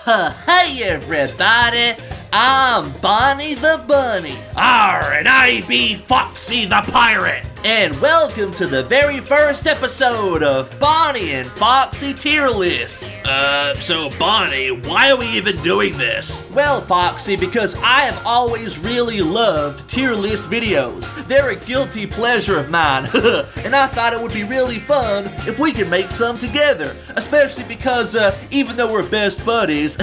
Hey everybody, I'm Bonnie the Bunny. And I be Foxy the Pirate. And welcome to the very first episode of Bonnie and Foxy Tier Lists. So Bonnie, why are we even doing this? Well, Foxy, because I have always really loved tier list videos. They're a guilty pleasure of mine, and I thought it would be really fun if we could make some together. Especially because even though we're best buddies,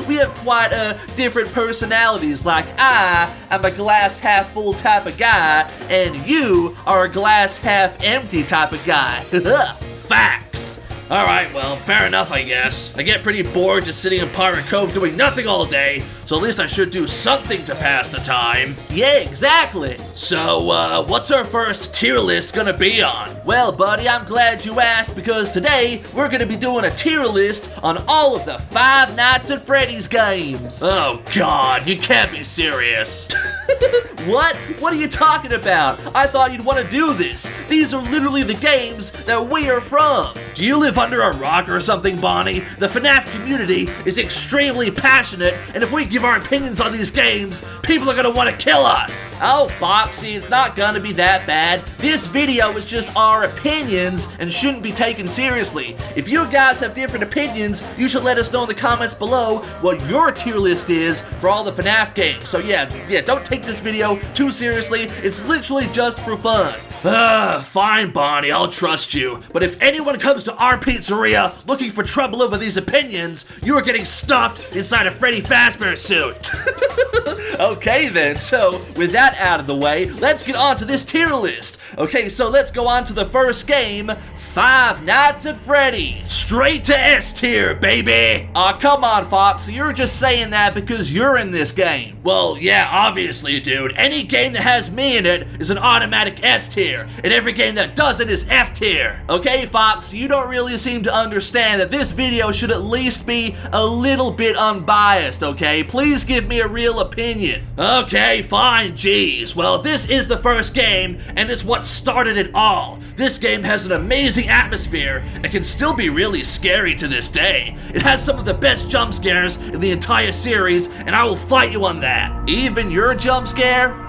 we have quite different personalities. Like I'm a glass half full type of guy, and you are a glass half empty type of guy. Facts. Alright, well, fair enough, I guess. I get pretty bored just sitting in Pirate Cove doing nothing all day, so at least I should do something to pass the time. Yeah, exactly. So, what's our first tier list gonna be on? Well, buddy, I'm glad you asked, because today we're gonna be doing a tier list on all of the Five Nights at Freddy's games. Oh god, you can't be serious. What? What are you talking about? I thought you'd want to do this. These are literally the games that we are from. Do you live under a rock or something, Bonnie? The FNAF community is extremely passionate, and if we give our opinions on these games, people are gonna want to kill us. Oh, Foxy, it's not gonna be that bad. This video is just our opinions and shouldn't be taken seriously. If you guys have different opinions, you should let us know in the comments below what your tier list is for all the FNAF games. So yeah, don't take this video too seriously. It's literally just for fun. Fine, Bonnie, I'll trust you. But if anyone comes to our pizzeria looking for trouble over these opinions, you are getting stuffed inside a Freddy Fazbear suit. Okay then, so with that out of the way, let's get on to this tier list. Okay, so let's go on to the first game, Five Nights at Freddy's. Straight to S tier, baby! Aw, come on, Foxy, you're just saying that because you're in this game. Well, yeah, obviously, dude. Any game that has me in it is an automatic S tier, and every game that doesn't is F tier. Okay, Fox, you don't really seem to understand that this video should at least be a little bit unbiased, okay? Please give me a real opinion. Okay, fine, geez. Well, this is the first game, and it's what started it all. This game has an amazing atmosphere and can still be really scary to this day. It has some of the best jump scares in the entire series, and I will fight you on that. Even your jump scare?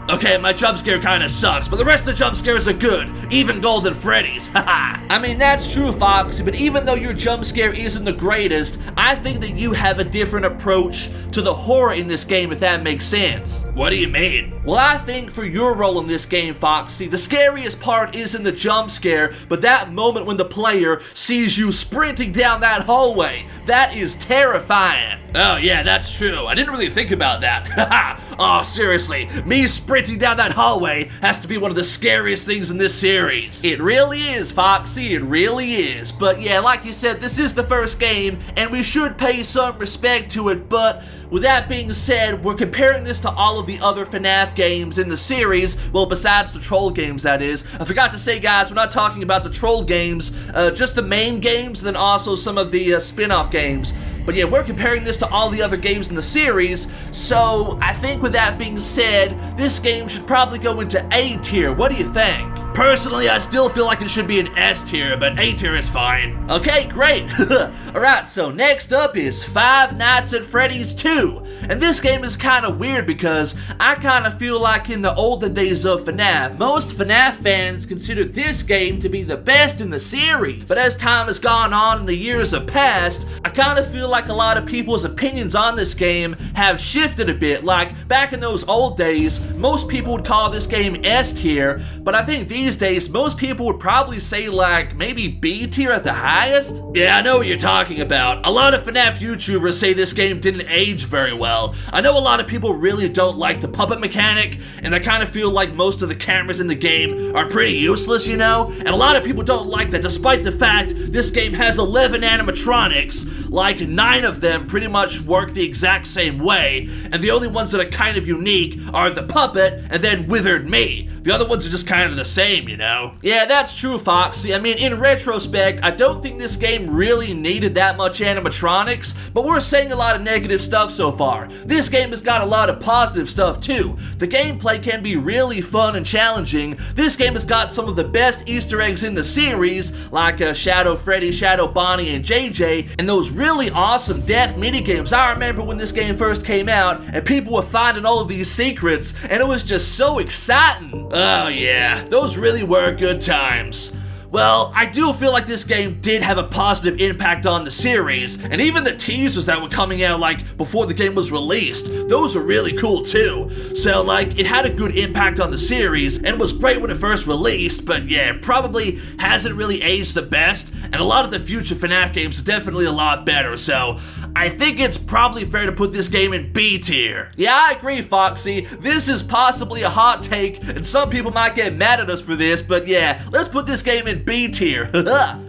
Okay, my jump scare kinda sucks, but the rest of the jump scares are good. Even Golden Freddy's, haha. I mean, that's true, Foxy, but even though your jump scare isn't the greatest, I think that you have a different approach to the horror in this game, if that makes sense. What do you mean? Well, I think for your role in this game, Foxy, the scariest part isn't the jump scare, but that moment when the player sees you sprinting down that hallway. That is terrifying. Oh yeah, that's true. I didn't really think about that. Haha. Oh, seriously, me sprinting down that hallway has to be one of the scariest things in this series. It really is, Foxy, it really is. But yeah, like you said, this is the first game, and we should pay some respect to it, but with that being said, we're comparing this to all of the other FNAF games in the series, well, besides the Troll games, that is. I forgot to say, guys, we're not talking about the Troll games, just the main games, and then also some of the spin-off games. But yeah, we're comparing this to all the other games in the series, so I think with that being said, this game should probably go into A tier. What do you think? Personally, I still feel like it should be an S tier, but A tier is fine. Okay, great. Alright, so next up is Five Nights at Freddy's 2. And this game is kind of weird because I kind of feel like in the olden days of FNAF, most FNAF fans considered this game to be the best in the series. But as time has gone on and the years have passed, I kind of feel like a lot of people's opinions on this game have shifted a bit. Like, back in those old days, most people would call this game S tier, but I think these days, most people would probably say like maybe B tier at the highest. Yeah, I know what you're talking about. A lot of FNAF YouTubers say this game didn't age very well. I know a lot of people really don't like the puppet mechanic, and I kind of feel like most of the cameras in the game are pretty useless, you know? And a lot of people don't like that despite the fact this game has 11 animatronics, like 9 of them pretty much work the exact same way, and the only ones that are kind of unique are the puppet and then Withered Me. The other ones are just kind of the same. game, you know? Yeah, that's true, Foxy. I mean, in retrospect, I don't think this game really needed that much animatronics, but we're saying a lot of negative stuff so far. This game has got a lot of positive stuff too. The gameplay can be really fun and challenging. This game has got some of the best Easter eggs in the series, like Shadow Freddy, Shadow Bonnie, and JJ, and those really awesome death minigames. I remember when this game first came out, and people were finding all of these secrets, and it was just so exciting. Oh yeah, those really were good times. Well, I do feel like this game did have a positive impact on the series, and even the teasers that were coming out like before the game was released, those were really cool too. So like, it had a good impact on the series, and was great when it first released, but yeah, probably hasn't really aged the best, and a lot of the future FNAF games are definitely a lot better, so I think it's probably fair to put this game in B tier. Yeah, I agree, Foxy. This is possibly a hot take, and some people might get mad at us for this, but yeah, let's put this game in B tier.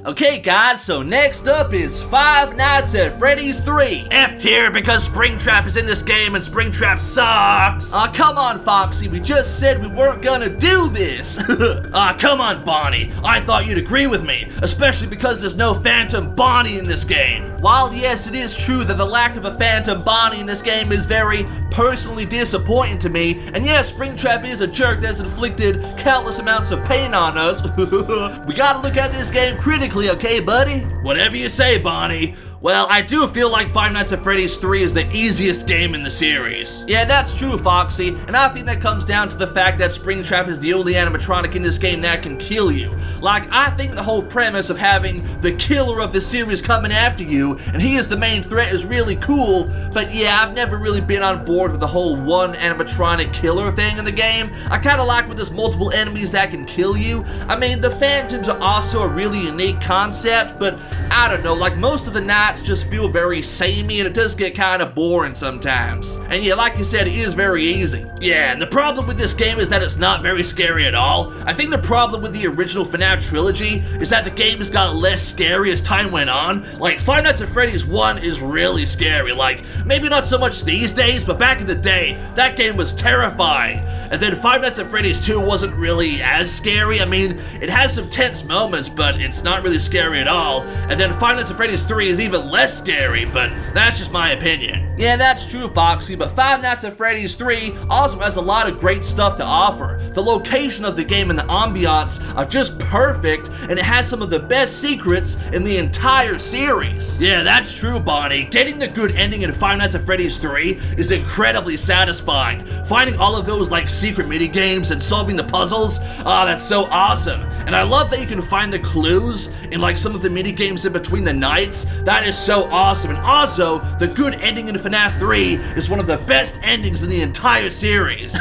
Okay, guys, so next up is Five Nights at Freddy's 3. F tier because Springtrap is in this game and Springtrap sucks. Aw, come on, Foxy. We just said we weren't gonna do this. Come on, Bonnie. I thought you'd agree with me, especially because there's no Phantom Bonnie in this game. While yes, it is true that the lack of a Phantom Bonnie in this game is very personally disappointing to me, and yes, Springtrap is a jerk that's inflicted countless amounts of pain on us, we gotta look at this game critically, okay, buddy? Whatever you say, Bonnie. Well, I do feel like Five Nights at Freddy's 3 is the easiest game in the series. Yeah, that's true, Foxy, and I think that comes down to the fact that Springtrap is the only animatronic in this game that can kill you. Like, I think the whole premise of having the killer of the series coming after you, and he is the main threat, is really cool, but yeah, I've never really been on board with the whole one animatronic killer thing in the game. I kinda like when there's multiple enemies that can kill you. I mean, the Phantoms are also a really unique concept, but I don't know, like most of the nights just feel very samey, and it does get kind of boring sometimes. And yeah, like you said, it is very easy. Yeah, and the problem with this game is that it's not very scary at all. I think the problem with the original FNAF trilogy is that the game has got less scary as time went on. Like, Five Nights at Freddy's 1 is really scary. Like, maybe not so much these days, but back in the day, that game was terrifying. And then Five Nights at Freddy's 2 wasn't really as scary. I mean, it has some tense moments, but it's not really scary at all. And then Five Nights at Freddy's 3 is even less scary, but that's just my opinion. Yeah, that's true, Foxy, but Five Nights at Freddy's 3 also has a lot of great stuff to offer. The location of the game and the ambiance are just perfect, and it has some of the best secrets in the entire series. Yeah, that's true, Bonnie. Getting the good ending in Five Nights at Freddy's 3 is incredibly satisfying. Finding all of those like secret mini games and solving the puzzles, that's so awesome. And I love that you can find the clues in like some of the mini games in between the nights. That is so awesome. And also, the good ending in FNAF 3 is one of the best endings in the entire series.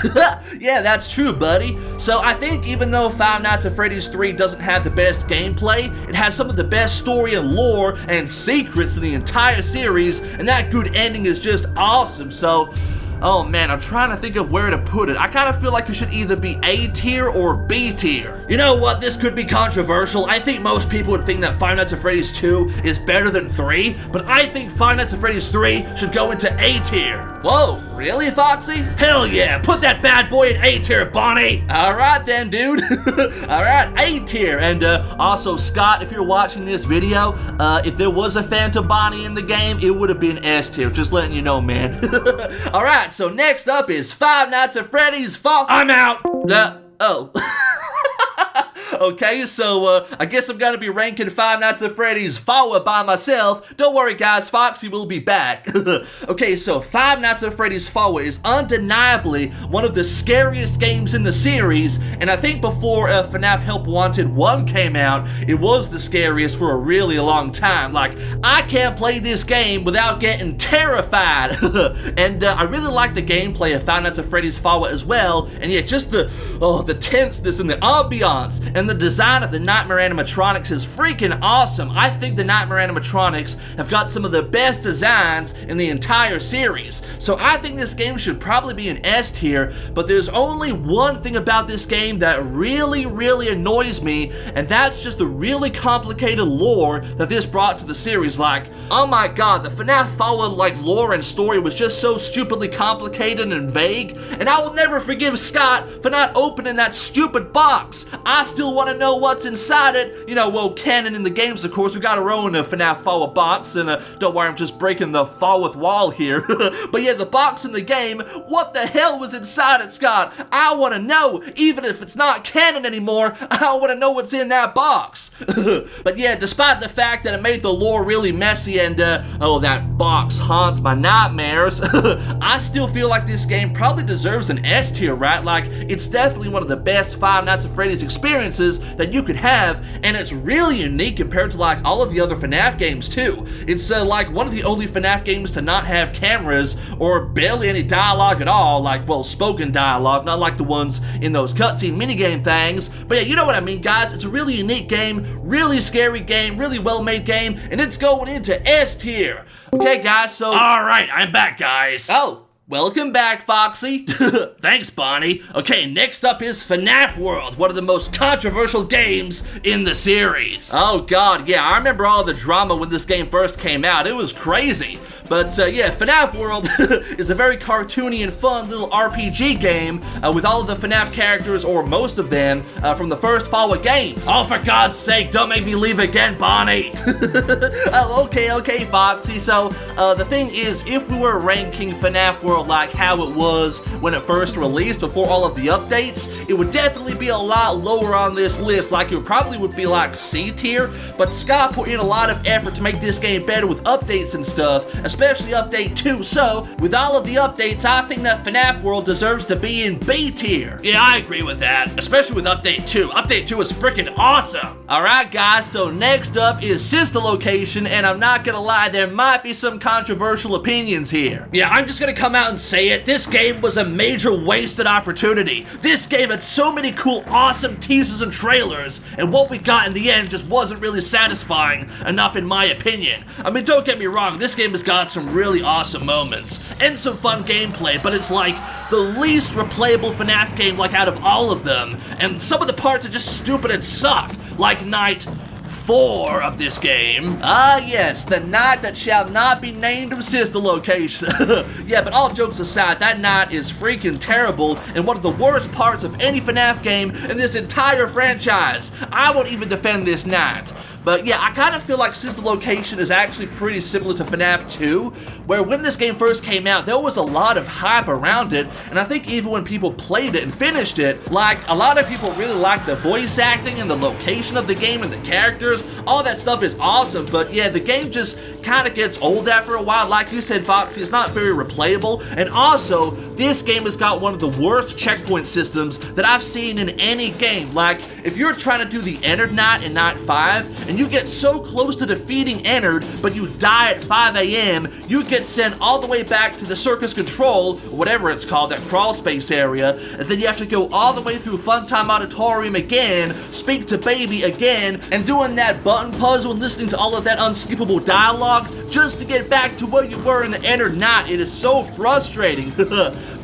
Yeah, that's true, buddy. So I think even though Five Nights at Freddy's 3 doesn't have the best gameplay, it has some of the best story and lore and secrets in the entire series, and that good ending is just awesome. So, oh man, I'm trying to think of where to put it. I kind of feel like it should either be A tier or B tier. You know what? This could be controversial. I think most people would think that Five Nights at Freddy's 2 is better than 3, but I think Five Nights at Freddy's 3 should go into A tier. Whoa, really, Foxy? Hell yeah, put that bad boy in A tier, Bonnie. Alright then, dude. Alright, A tier. And also, Scott, if you're watching this video, if there was a Phantom Bonnie in the game, it would have been S tier. Just letting you know, man. Alright, so next up is Five Nights at Freddy's Fall. I'm out. Oh. Okay, so I guess I'm gonna be ranking Five Nights at Freddy's Fall by myself. Don't worry, guys, Foxy will be back. Okay, so Five Nights at Freddy's Fall is undeniably one of the scariest games in the series, and I think before FNAF Help Wanted 1 came out, it was the scariest for a really long time. Like, I can't play this game without getting terrified. And I really like the gameplay of Five Nights at Freddy's Fall as well, and yeah, just the tenseness and the ambiance and and the design of the Nightmare animatronics is freaking awesome. I think the Nightmare animatronics have got some of the best designs in the entire series. So I think this game should probably be an S tier, but there's only one thing about this game that really annoys me, and that's just the really complicated lore that this brought to the series. Like, oh my god, the FNAF Fallout like lore and story was just so stupidly complicated and vague, and I will never forgive Scott for not opening that stupid box. I still want to know what's inside it. You know, well, canon in the games, of course, we got our own FNAF Fallout box, and don't worry, I'm just breaking the Fallout wall here. But yeah, the box in the game, what the hell was inside it, Scott? I want to know, even if it's not canon anymore, I want to know what's in that box. But yeah, despite the fact that it made the lore really messy and, oh, that box haunts my nightmares, I still feel like this game probably deserves an S tier, right? Like, it's definitely one of the best Five Nights at Freddy's experiences that you could have, and it's really unique compared to like all of the other FNAF games too. It's like one of the only FNAF games to not have cameras or barely any dialogue at all, like, well, spoken dialogue, not like the ones in those cutscene minigame things. But yeah, you know what I mean, guys. It's a really unique game, really scary game, really well-made game, and it's going into S tier. Okay, guys, so... Alright, I'm back, guys. Oh. Welcome back, Foxy. Thanks, Bonnie. Okay, next up is FNAF World, one of the most controversial games in the series. Oh god, yeah, I remember all the drama when this game first came out. It was crazy. But yeah, FNAF World is a very cartoony and fun little RPG game with all of the FNAF characters, or most of them, from the first Fallout games. Oh, for God's sake, don't make me leave again, Bonnie. Oh, okay, Foxy. So, the thing is, if we were ranking FNAF World like how it was when it first released before all of the updates, it would definitely be a lot lower on this list. Like, it probably would be like C tier, but Scott put in a lot of effort to make this game better with updates and stuff, especially Update 2, so with all of the updates, I think that FNAF World deserves to be in B tier. Yeah, I agree with that, especially with Update 2. Update 2 is freaking awesome! Alright guys, so next up is Sister Location, and I'm not gonna lie, there might be some controversial opinions here. Yeah, I'm just gonna come out and say it. This game was a major wasted opportunity. This game had so many cool, awesome teasers and trailers, and what we got in the end just wasn't really satisfying enough in my opinion. I mean, don't get me wrong, this game has got some really awesome moments and some fun gameplay, but it's like the least replayable FNAF game like out of all of them, and some of the parts are just stupid and suck, like Night 4 of this game. Ah yes, the night that shall not be named of Sister Location. Yeah, but all jokes aside, that night is freaking terrible and one of the worst parts of any FNAF game in this entire franchise. I won't even defend this night. But yeah, I kind of feel like Sister Location is actually pretty similar to FNAF 2, where when this game first came out, there was a lot of hype around it, and I think even when people played it and finished it, like, a lot of people really liked the voice acting and the location of the game and the characters. All that stuff is awesome, but yeah, the game just kind of gets old after a while. Like you said, Foxy, it's not very replayable, and also, this game has got one of the worst checkpoint systems that I've seen in any game. Like, if you're trying to do the Ennard Night in Night 5, and you get so close to defeating Ennard, but you die at 5 a.m., you get sent all the way back to the Circus Control, or whatever it's called, that crawl space area, and then you have to go all the way through Funtime Auditorium again, speak to Baby again, and doing that button puzzle and listening to all of that unskippable dialogue just to get back to where you were in the Ennard Night. It is so frustrating.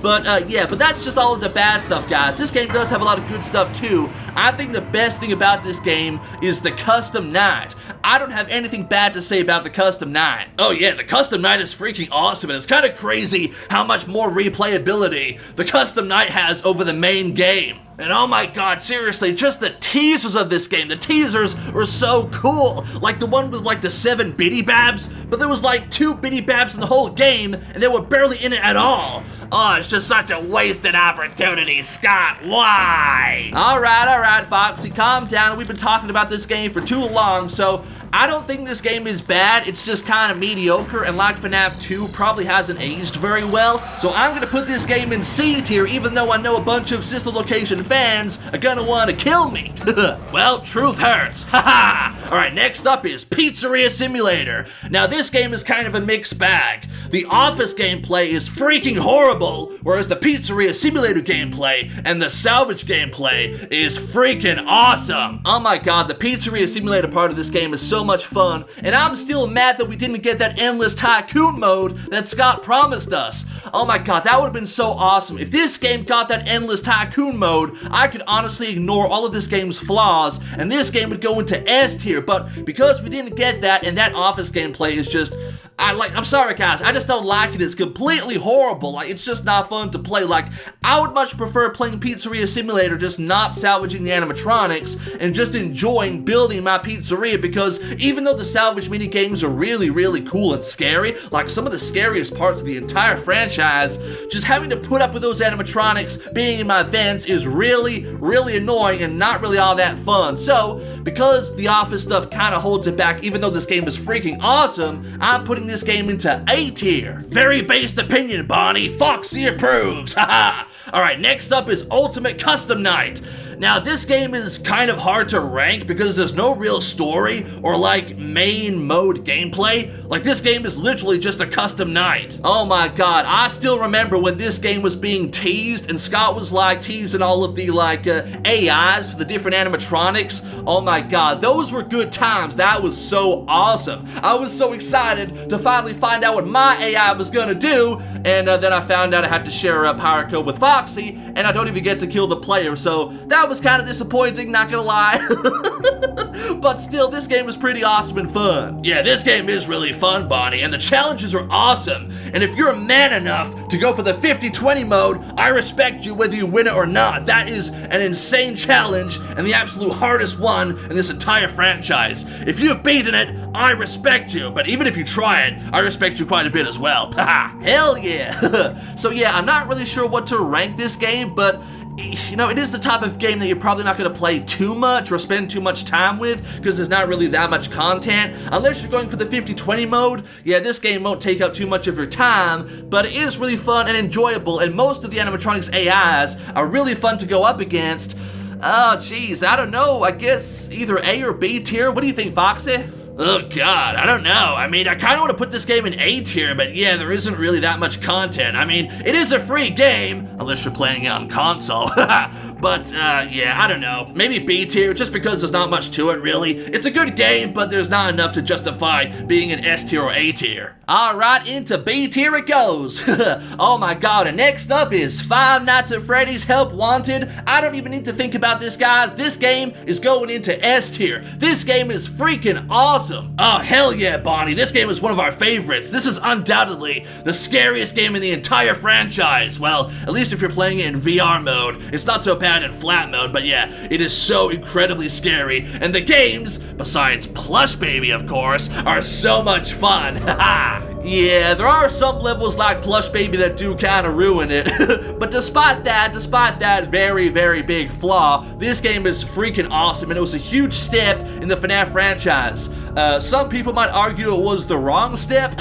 But yeah, but that's just all of the bad stuff, guys. This game does have a lot of good stuff too. I think the best thing about this game is the custom night. I don't have anything bad to say about the custom night. Oh yeah, the custom night is freaking awesome, and it's kind of crazy how much more replayability the custom night has over the main game. And oh my god, seriously, just the teasers of this game. The teasers were so cool. Like the one with like the 7 Biddy Babs, but there was like 2 Biddy Babs in the whole game, and they were barely in it at all. Oh, it's just such a wasted opportunity, Scott. Why? Alright, Foxy, calm down. We've been talking about this game for too long, so I don't think this game is bad. It's just kind of mediocre, and like FNAF 2, probably hasn't aged very well. So I'm gonna put this game in C tier, even though I know a bunch of Sister Location fans are gonna want to kill me. Well, truth hurts. Haha! Alright, next up is Pizzeria Simulator. Now this game is kind of a mixed bag. The Office gameplay is freaking horrible, whereas the Pizzeria Simulator gameplay and the salvage gameplay is freaking awesome. Oh my god, the Pizzeria Simulator part of this game is so much fun, and I'm still mad that we didn't get that Endless Tycoon mode that Scott promised us. Oh my god, that would have been so awesome. If this game got that Endless Tycoon mode, I could honestly ignore all of this game's flaws, and this game would go into S tier, but because we didn't get that, and that Office gameplay is just, I'm sorry guys, I just don't like it. It's completely horrible. Like, it's just not fun to play. Like, I would much prefer playing Pizzeria Simulator, just not salvaging the animatronics, and just enjoying building my pizzeria, because even though the salvage mini games are really, really cool and scary, like some of the scariest parts of the entire franchise, just having to put up with those animatronics being in my vents is really, really annoying and not really all that fun. So, because the Office stuff kind of holds it back, even though this game is freaking awesome, I'm putting this game into A tier. Very based opinion, Bonnie. Foxy approves. Haha. Alright, next up is Ultimate Custom Night. Now, this game is kind of hard to rank because there's no real story or like main mode gameplay. Like, this game is literally just a custom night. Oh my god, I still remember when this game was being teased and Scott was like teasing all of the AIs for the different animatronics. Oh my god, those were good times. That was so awesome. I was so excited to finally find out what my AI was gonna do, and then I found out I had to share a power code with Foxy, and I don't even get to kill the player, so that was kind of disappointing, not gonna lie. But still, this game was pretty awesome and fun. Yeah, this game is really fun, Bonnie, and the challenges are awesome. And if you're man enough to go for the 50-20 mode, I respect you whether you win it or not. That is an insane challenge and the absolute hardest one in this entire franchise. If you've beaten it, I respect you. But even if you try it, I respect you quite a bit as well. Haha, hell yeah. So yeah, I'm not really sure what to rank this game, but you know, it is the type of game that you're probably not going to play too much or spend too much time with because there's not really that much content. Unless you're going for the 50-20 mode, yeah, this game won't take up too much of your time, but it is really fun and enjoyable, and most of the animatronics AIs are really fun to go up against. Oh, geez, I don't know. I guess either A or B tier. What do you think, Foxy? Oh god, I don't know. I mean, I kind of want to put this game in A tier, but yeah, there isn't really that much content. I mean, it is a free game, unless you're playing it on console. But, yeah, I don't know. Maybe B tier, just because there's not much to it, really. It's a good game, but there's not enough to justify being an S tier or A tier. Alright, into B tier it goes. Oh my god, and next up is Five Nights at Freddy's Help Wanted. I don't even need to think about this, guys. This game is going into S tier. This game is freaking awesome. Oh, hell yeah, Bonnie. This game is one of our favorites. This is undoubtedly the scariest game in the entire franchise. Well, at least if you're playing it in VR mode. It's not so bad in flat mode, but yeah, it is so incredibly scary. And the games, besides Plush Baby, of course, are so much fun. Haha. Yeah, there are some levels like Plush Baby that do kind of ruin it. But despite that very, very big flaw, this game is freaking awesome, and it was a huge step in the FNAF franchise. Some people might argue it was the wrong step.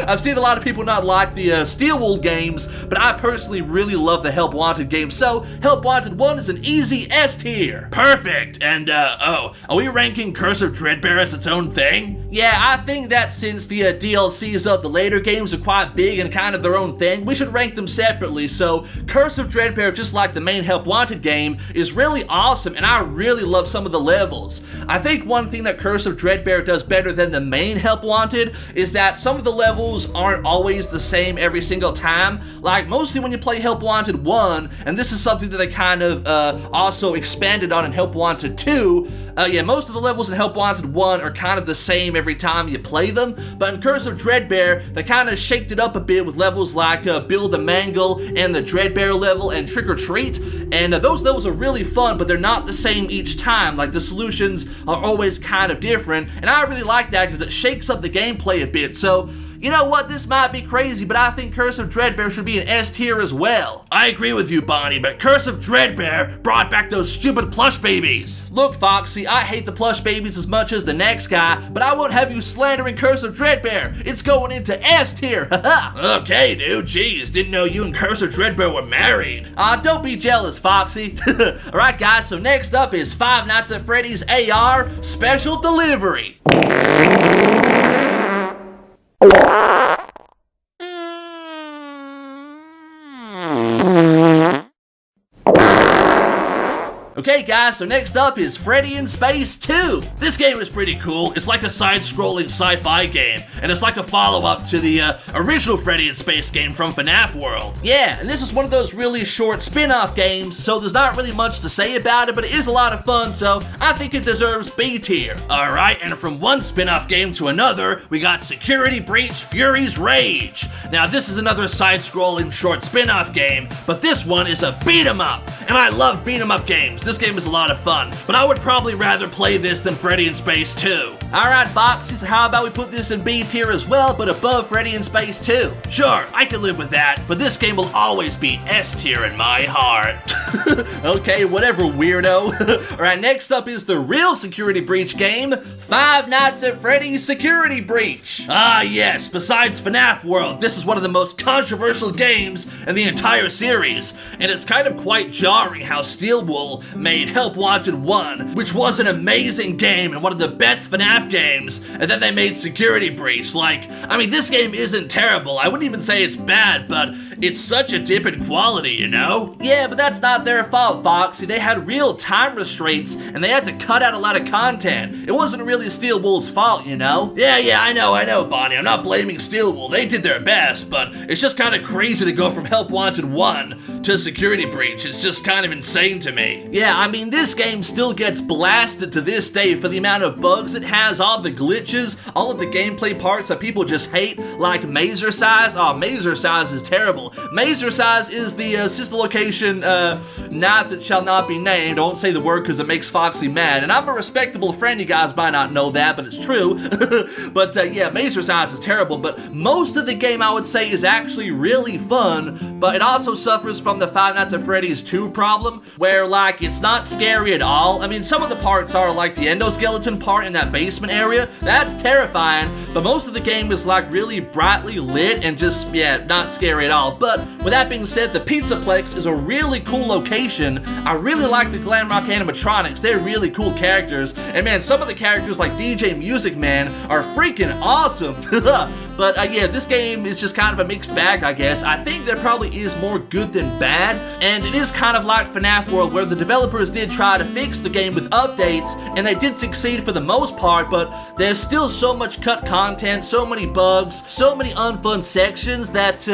I've seen a lot of people not like the Steelwool games, but I personally really love the Help Wanted game, so Help Wanted 1 is an easy S tier. Perfect. And, are we ranking Curse of Dreadbear as its own thing? Yeah, I think that since the DLCs of the later games are quite big and kind of their own thing, we should rank them separately. So, Curse of Dreadbear, just like the main Help Wanted game, is really awesome, and I really love some of the levels. I think one thing that Curse of Dreadbear does better than the main Help Wanted is that some of the levels aren't always the same every single time. Like, mostly when you play Help Wanted 1, and this is something that they kind of also expanded on in Help Wanted 2, yeah, most of the levels in Help Wanted 1 are kind of the same every time you play them, but in Curse of Dreadbear, they kind of shaped it up a bit with levels like Build a Mangle and the Dreadbear level and Trick or Treat, and those levels are really fun, but they're not the same each time. Like, the solutions are always kind of different, and I really like that because it shakes up the gameplay a bit. So You know what, this might be crazy, but I think Curse of Dreadbear should be an S tier as well. I agree with you, Bonnie, but Curse of Dreadbear brought back those stupid plush babies. Look, Foxy, I hate the plush babies as much as the next guy, but I won't have you slandering Curse of Dreadbear. It's going into S tier, haha. Okay, dude, jeez, didn't know you and Curse of Dreadbear were married. Don't be jealous, Foxy. Alright guys, so next up is Five Nights at Freddy's AR Special Delivery. Okay guys, so next up is Freddy in Space 2. This game is pretty cool. It's like a side-scrolling sci-fi game, and it's like a follow-up to the original Freddy in Space game from FNAF World. Yeah, and this is one of those really short spin-off games, so there's not really much to say about it, but it is a lot of fun, so I think it deserves B tier. Alright, and from one spin-off game to another, we got Security Breach Fury's Rage. Now this is another side-scrolling short spin-off game, but this one is a beat-em-up, and I love beat-em-up games. This game is a lot of fun, but I would probably rather play this than Freddy in Space 2. Alright, Foxy, so how about we put this in B tier as well, but above Freddy in Space 2? Sure, I can live with that, but this game will always be S tier in my heart. Okay, whatever, weirdo. Alright, next up is the real Security Breach game, Five Nights at Freddy's Security Breach. Ah yes, besides FNAF World, this is one of the most controversial games in the entire series, and it's kind of quite jarring how Steel Wool made Help Wanted 1, which was an amazing game and one of the best FNAF games, and then they made Security Breach. Like, I mean, this game isn't terrible. I wouldn't even say it's bad, but it's such a dip in quality, you know? Yeah, but that's not their fault, Foxy. They had real time restraints, and they had to cut out a lot of content. It wasn't really Steel Wool's fault, you know? Yeah, I know, Bonnie. I'm not blaming Steel Wool. They did their best, but it's just kind of crazy to go from Help Wanted 1 to Security Breach. It's just kind of insane to me. Yeah, I mean, this game still gets blasted to this day for the amount of bugs it has, all the glitches, all of the gameplay parts that people just hate, like Mazer Size. Oh, Mazer Size is terrible. Mazer Size is the sister location, not that shall not be named. Don't say the word because it makes Foxy mad. And I'm a respectable friend, you guys might not know that, but it's true. But yeah, Mazer Size is terrible, but most of the game I would say is actually really fun, but it also suffers from the Five Nights at Freddy's 2 problem, where like it's not scary at all. I mean, some of the parts are like the endoskeleton part in that basement area. That's terrifying, but most of the game is like really brightly lit and just, yeah, not scary at all. But with that being said, the Pizzaplex is a really cool location. I really like the Glam Rock animatronics. They're really cool characters. And man, some of the characters like DJ Music Man are freaking awesome. But yeah, this game is just kind of a mixed bag, I guess. I think there probably is more good than bad, and it is kind of like FNAF World, where the developers did try to fix the game with updates, and they did succeed for the most part, but there's still so much cut content, so many bugs, so many unfun sections that,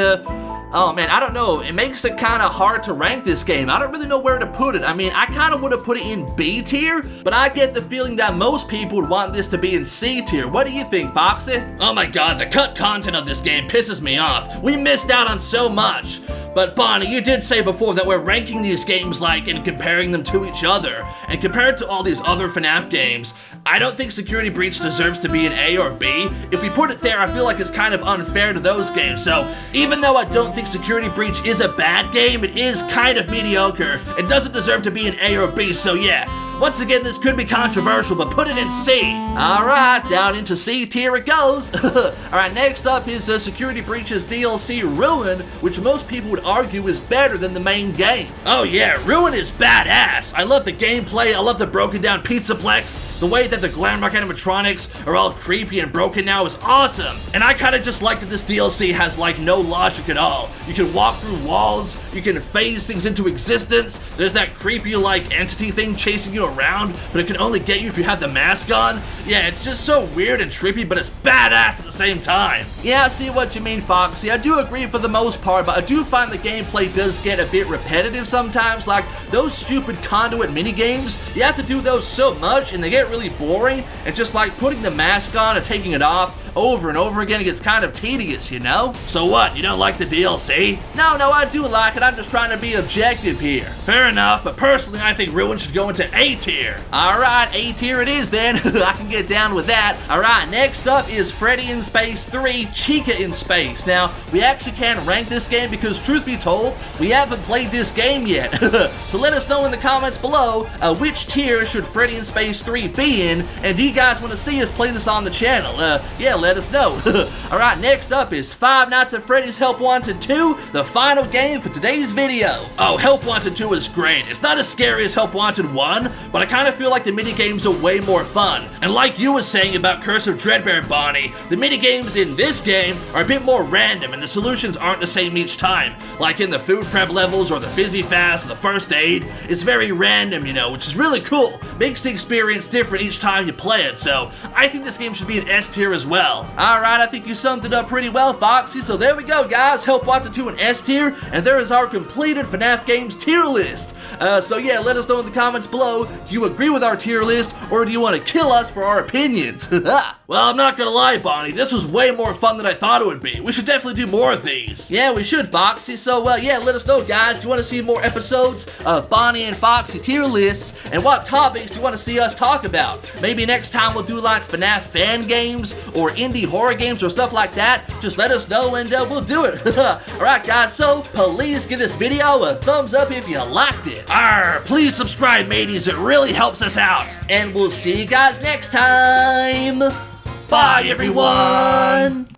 oh man, I don't know. It makes it kind of hard to rank this game. I don't really know where to put it. I mean, I kind of would have put it in B tier, but I get the feeling that most people would want this to be in C tier. What do you think, Foxy? Oh my god, the cut content of this game pisses me off. We missed out on so much. But Bonnie, you did say before that we're ranking these games like and comparing them to each other. And compared to all these other FNAF games, I don't think Security Breach deserves to be an A or B. If we put it there, I feel like it's kind of unfair to those games. So even though I don't think Security Breach is a bad game, it is kind of mediocre. It doesn't deserve to be an A or B, so yeah. Once again, this could be controversial, but put it in C. Alright, down into C tier it goes. Alright, next up is Security Breach's DLC Ruin, which most people would argue is better than the main game. Oh yeah, Ruin is badass. I love the gameplay, I love the broken down Pizzaplex. The way that the Glam Rock animatronics are all creepy and broken now is awesome. And I kinda just like that this DLC has like no logic at all. You can walk through walls, you can phase things into existence, there's that creepy like entity thing chasing you around, but it can only get you if you have the mask on. Yeah, it's just so weird and trippy, but it's badass at the same time. Yeah, I see what you mean, Foxy. I do agree for the most part, but I do find the gameplay does get a bit repetitive sometimes. Like, those stupid conduit minigames, you have to do those so much, and they get really boring, and just like putting the mask on and taking it off, over and over again, it gets kind of tedious, you know? So what, you don't like the DLC? No, I do like it. I'm just trying to be objective here. Fair enough, but personally I think Ruin should go into A tier. Alright, A tier it is then. I can get down with that. Alright, next up is Freddy in Space 3, Chica in Space. Now, we actually can't rank this game because, truth be told, we haven't played this game yet. So let us know in the comments below which tier should Freddy in Space 3 be in, and do you guys want to see us play this on the channel? Yeah, let us know. Alright, next up is Five Nights at Freddy's Help Wanted 2, the final game for today's video. Oh, Help Wanted 2 is great. It's not as scary as Help Wanted 1, but I kind of feel like the minigames are way more fun. And like you was saying about Curse of Dreadbear, Bonnie, the minigames in this game are a bit more random and the solutions aren't the same each time. Like in the food prep levels or the fizzy fast or the first aid, it's very random, you know, which is really cool. Makes the experience different each time you play it, so I think this game should be an S tier as well. Alright, I think you summed it up pretty well, Foxy, so there we go, guys. Help Wanted 2 an S tier, and there is our completed FNAF games tier list. So yeah, let us know in the comments below, do you agree with our tier list, or do you want to kill us for our opinions? Well, I'm not gonna lie, Bonnie, this was way more fun than I thought it would be. We should definitely do more of these. Yeah, we should, Foxy. So, yeah, let us know, guys. Do you want to see more episodes of Bonnie and Foxy tier lists? And what topics do you want to see us talk about? Maybe next time we'll do, like, FNAF fan games or indie horror games or stuff like that. Just let us know and we'll do it. Alright, guys, so please give this video a thumbs up if you liked it. Please subscribe, mateys. It really helps us out. And we'll see you guys next time. Bye, everyone!